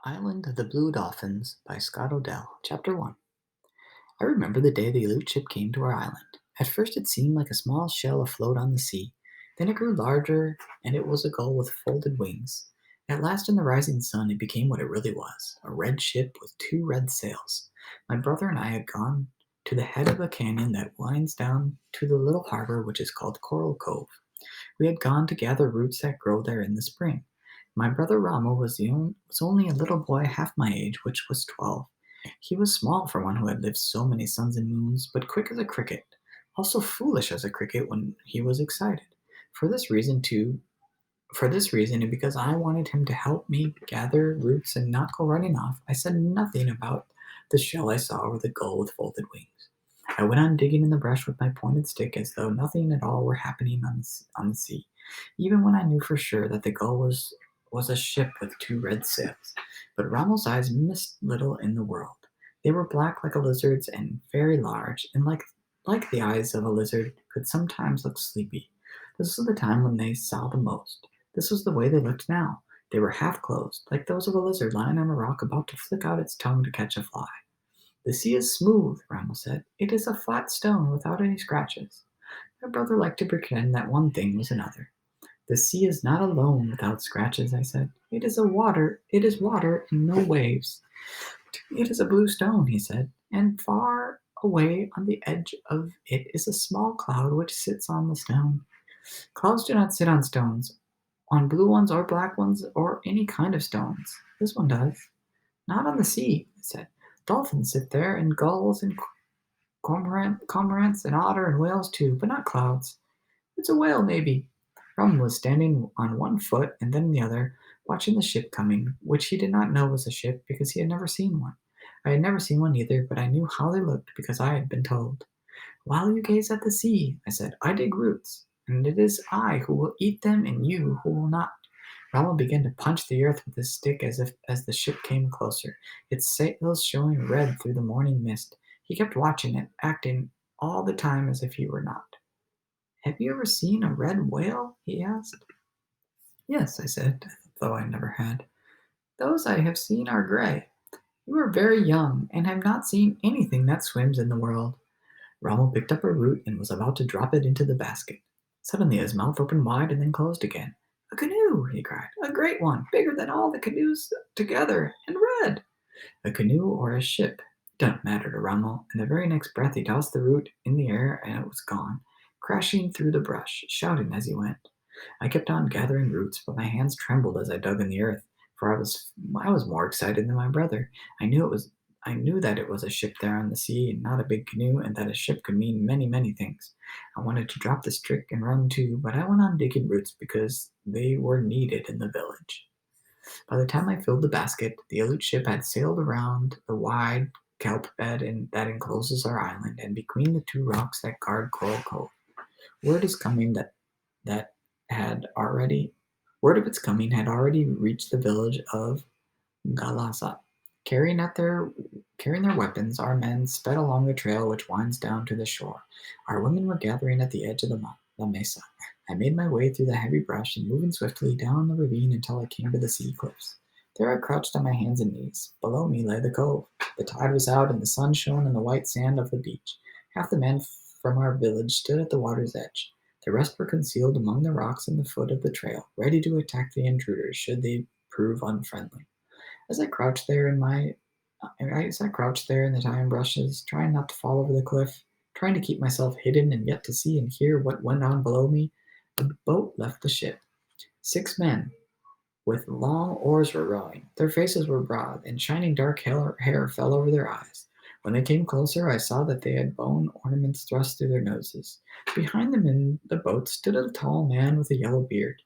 Island of the Blue Dolphins by Scott Odell. Chapter 1. I remember the day the loot ship came to our island. At first it seemed like a small shell afloat on the sea. Then it grew larger, and it was a gull with folded wings. At last, in the rising sun, it became what it really was, a red ship with two red sails. My brother and I had gone to the head of a canyon that winds down to the little harbor which is called Coral Cove. We had gone to gather roots that grow there in the spring. My brother Ramo was only a little boy half my age, which was 12. He was small for one who had lived so many suns and moons, but quick as a cricket, also foolish as a cricket when he was excited. For this reason, too, for this reason, and because I wanted him to help me gather roots and not go running off, I said nothing about the shell I saw or the gull with folded wings. I went on digging in the brush with my pointed stick as though nothing at all were happening on the sea, even when I knew for sure that the gull was a ship with two red sails. But Rommel's eyes missed little in the world. They were black like a lizard's and very large, and like the eyes of a lizard, could sometimes look sleepy. This was the time when they saw the most. This was the way they looked now. They were half closed, like those of a lizard lying on a rock about to flick out its tongue to catch a fly. The sea is smooth, Rommel said. It is a flat stone without any scratches. My brother liked to pretend that one thing was another. The sea is not alone without scratches, I said. It is water and no waves. It is a blue stone, he said, and far away on the edge of it is a small cloud which sits on the stone. Clouds do not sit on stones, on blue ones or black ones or any kind of stones. This one does. Not on the sea, I said. Dolphins sit there, and gulls, and cormorants, and otter, and whales too, but not clouds. It's a whale, maybe. Rum was standing on one foot and then the other, watching the ship coming, which he did not know was a ship because he had never seen one. I had never seen one either, but I knew how they looked because I had been told. While you gaze at the sea, I said, I dig roots, and it is I who will eat them and you who will not. Rama began to punch the earth with his stick as the ship came closer, its sails showing red through the morning mist. He kept watching it, acting all the time as if he were not. Have you ever seen a red whale? He asked. Yes, I said, though I never had. Those I have seen are gray. You are very young and have not seen anything that swims in the world. Rommel picked up a root and was about to drop it into the basket. Suddenly his mouth opened wide and then closed again. A canoe, he cried. A great one, bigger than all the canoes together, and red. A canoe or a ship. Didn't matter to Rommel, and the very next breath he tossed the root in the air and it was gone, crashing through the brush, shouting as he went. I kept on gathering roots, but my hands trembled as I dug in the earth, for I was more excited than my brother. I knew that it was a ship there on the sea and not a big canoe, and that a ship could mean many, many things. I wanted to drop the stick and run too, but I went on digging roots because they were needed in the village. By the time I filled the basket, the Aleut ship had sailed around the wide kelp bed that encloses our island, and between the two rocks that guard Coral Cove. Word is coming that had already word of its coming had already reached the village of Galasa. Carrying at their carrying their weapons, our men sped along the trail which winds down to the shore. Our women were gathering at the edge of the mesa. I made my way through the heavy brush and moving swiftly down the ravine until I came to the sea cliffs. There I crouched on my hands and knees. Below me lay the cove. The tide was out and the sun shone on the white sand of the beach. Half the men from our village stood at the water's edge. The rest were concealed among the rocks in the foot of the trail, ready to attack the intruders should they prove unfriendly. As I crouched there in my as I crouched there in the thyme brushes, trying not to fall over the cliff, trying to keep myself hidden and yet to see and hear what went on below me, a boat left the ship. 6 men with long oars were rowing. Their faces were broad, and shining dark hair fell over their eyes. When they came closer, I saw that they had bone ornaments thrust through their noses. Behind them in the boat stood a tall man with a yellow beard.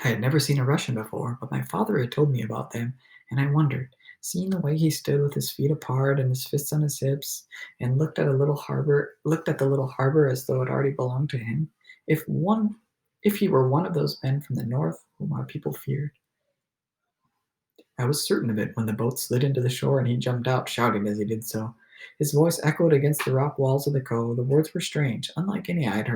I had never seen a Russian before, but my father had told me about them, and I wondered, seeing the way he stood with his feet apart and his fists on his hips, and looked at the little harbor as though it already belonged to him, if he were one of those men from the north whom our people feared. I was certain of it when the boat slid into the shore and he jumped out, shouting as he did so. His voice echoed against the rock walls of the cove. The words were strange, unlike any I had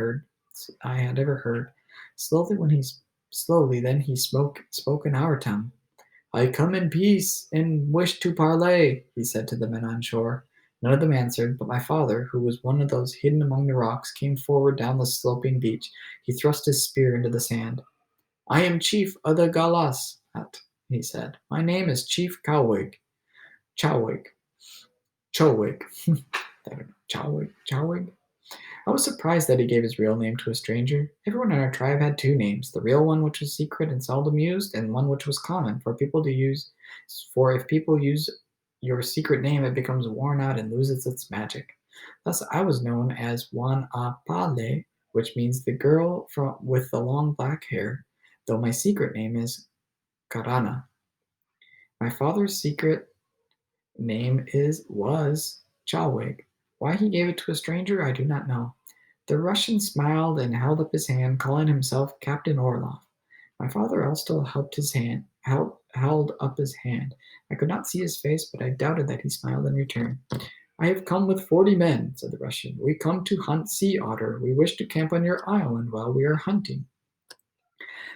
ever heard. Slowly, then he spoke in our tongue. I come in peace and wish to parley, he said to the men on shore. None of them answered, but my father, who was one of those hidden among the rocks, came forward down the sloping beach. He thrust his spear into the sand. I am chief of the Galas, he said. My name is Chief Cowwig. Chowig. Chowig. I don't know. Chowig. Chowig? I was surprised that he gave his real name to a stranger. Everyone in our tribe had two names, the real one which was secret and seldom used, and one which was common for people to use. For if people use your secret name, it becomes worn out and loses its magic. Thus I was known as Juan Apale, which means the girl with the long black hair, though my secret name is Karana. My father's secret name was Chawig. Why he gave it to a stranger, I do not know. The Russian smiled and held up his hand, calling himself Captain Orlov. My father also held up his hand. I could not see his face, but I doubted that he smiled in return. I have come with 40 men, said the Russian. We come to hunt sea otter. We wish to camp on your island while we are hunting.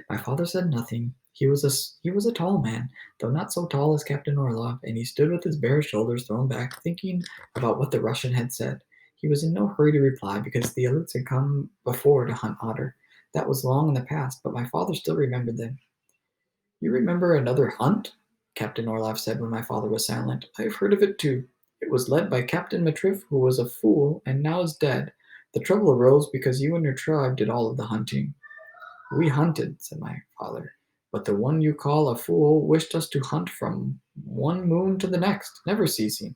My father said nothing. He was a tall man, though not so tall as Captain Orlov, and he stood with his bare shoulders thrown back, thinking about what the Russian had said. He was in no hurry to reply, because the Aleutes had come before to hunt otter. That was long in the past, but my father still remembered them. You remember another hunt? Captain Orlov said when my father was silent. I have heard of it too. It was led by Captain Matriff, who was a fool and now is dead. The trouble arose because you and your tribe did all of the hunting. We hunted, said my father, but the one you call a fool wished us to hunt from one moon to the next, never ceasing.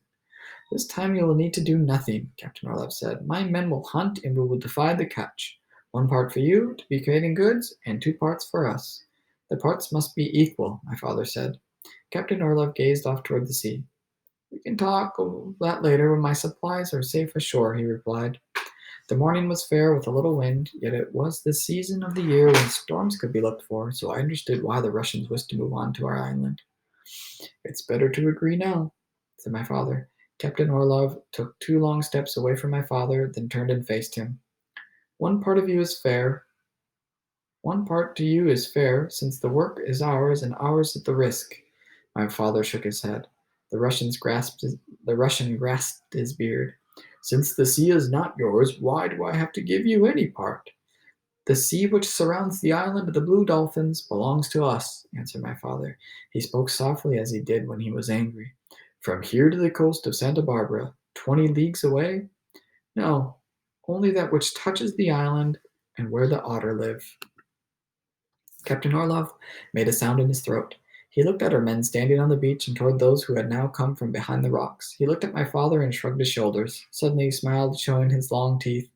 This time you will need to do nothing, Captain Orlov said. My men will hunt and we will divide the catch. One part for you, to be trading goods, and two parts for us. The parts must be equal, my father said. Captain Orlov gazed off toward the sea. We can talk of that later when my supplies are safe ashore, he replied. The morning was fair with a little wind, yet it was the season of the year when storms could be looked for, so I understood why the Russians wished to move on to our island. It's better to agree now, said my father. Captain Orlov took 2 long steps away from my father, then turned and faced him. One part of you is fair. One part to you is fair, since the work is ours and ours at the risk. My father shook his head. The Russian grasped his beard. Since the sea is not yours, why do I have to give you any part? The sea which surrounds the island of the blue dolphins belongs to us, answered my father. He spoke softly as he did when he was angry. From here to the coast of Santa Barbara, 20 leagues away? No, only that which touches the island and where the otter live. Captain Orlov made a sound in his throat. He looked at our men standing on the beach and toward those who had now come from behind the rocks. He looked at my father and shrugged his shoulders. Suddenly he smiled, showing his long teeth.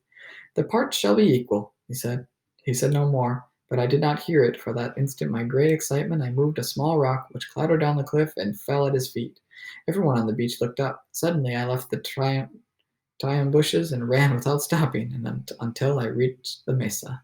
The parts shall be equal, he said. He said no more, but I did not hear it. For that instant, my great excitement, I moved a small rock, which clattered down the cliff and fell at his feet. Everyone on the beach looked up. Suddenly, I left the triumph bushes and ran without stopping until I reached the mesa.